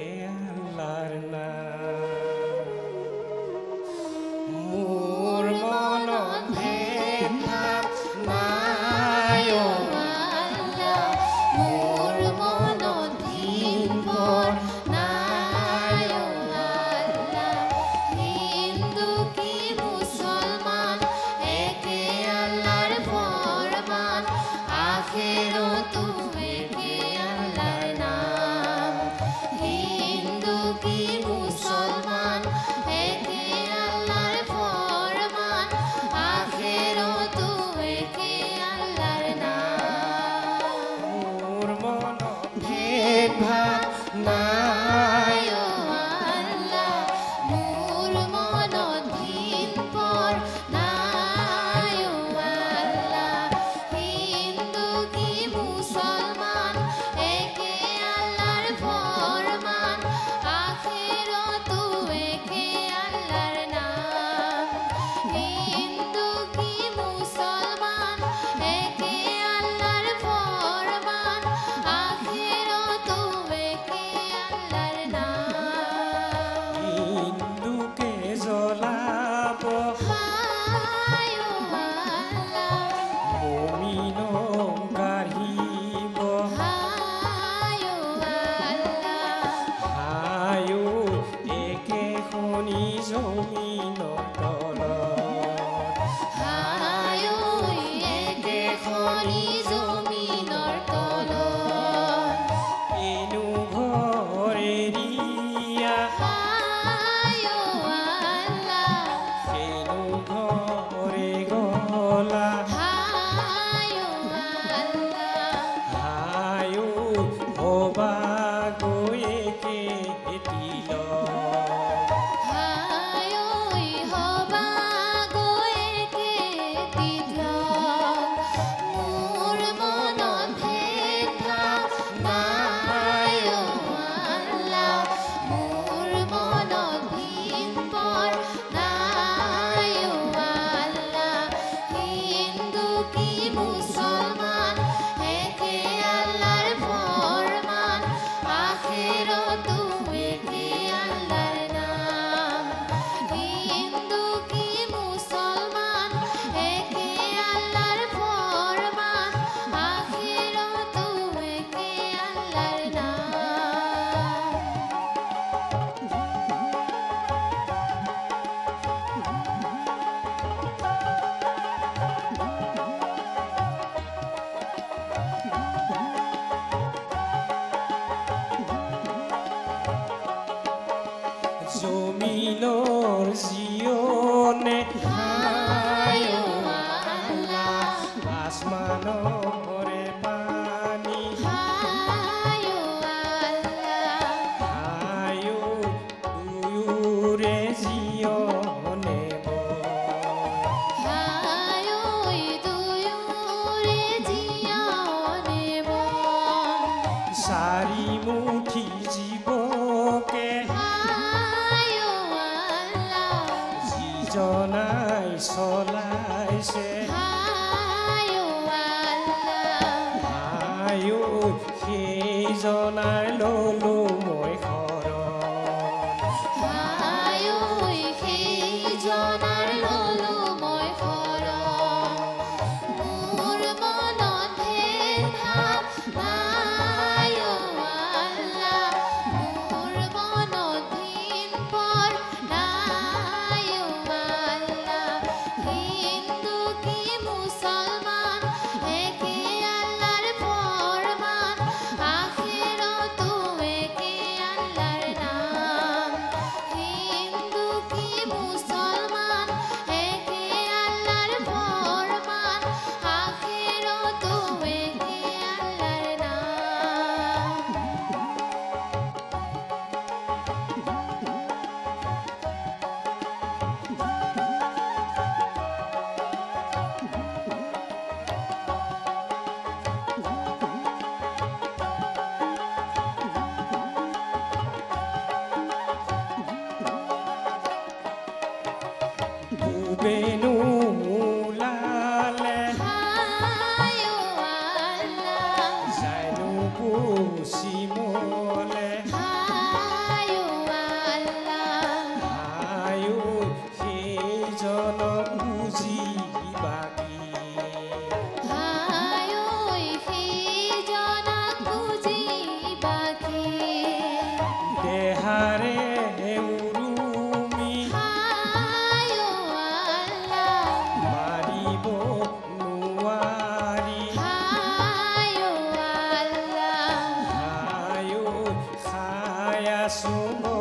আল্লাহর নাম মোর মনত ভেদ ভাব নাই ও আল্লাহ মোর মনত দিন পর নাই ও আল্লাহ হিন্দু কি মুসলমান একে আল্লাহর ফরমান আখিরাতু একে আল্লাহর নাম হিন্দু কি মুসলমান একে আল্লাহর ফরমান আখিরাতু একে আল্লাহর নাম মোর মনত ভেদ ভাব নাই ও আল্লাহ মোর মনত দিন পর নাই ও আল্লাহ হিন্দু কি মুসলমান একে আল্লাহর ফরমান আখিরাতু একে আল্লাহর নাম হিন্দু কি মুসলমান একে আল্লাহর ফরমান আখিরাতু একে আল্লাহর নাম হিন্দুকে জ্বলাব হায় ও আল্লাহ মুমিন গাহিব হায় ও আল্লাহ হায় একে খনি জমিন তলত হায় একে খনি জমিনৰ তলত এনু ঘৰেৰিয়া হায় ও আল্লাহ এনু ঘৰে গলা হায় ও আল্লাহ হায় হবা গৈকে এটিল হায় হবা গৈকে এটিল মোৰ মনত ভেদ ভাব নাই ও আল্লাহ মোৰ মনত ভিন পৰ নাই ও আল্লাহ হিন্দু কি মুসলমান একে আল্লাহর ফরমান আখিরাতু একে আল্লাহর নাম হিন্দু কি মুসলমান একে আল্লাহর ফরমান আখিরাতু একে আল্লাহর নাম জমিনৰ জিয়নে হায় ও আল্লাহ আসমানৰে পানী হায় ও আল্লাহ হায় দুয়োৰে জিয়নে হায় দুয়োৰে জিয়নে চাৰি মুঠি জীৱকে হায় ও আল্লাহ যিজনাই চলাইছে হায় ও আল্লাহ হায় সেইজনাই ললো মই শৰণ হায় সেইজনাৰ ললো মই শৰণ মোৰ মনত ভেদ ভাব নাই ও আল্লাহ মোৰ মনত ভিন পৰ নাই ও আল্লাহ হিন্দু কি আছো মই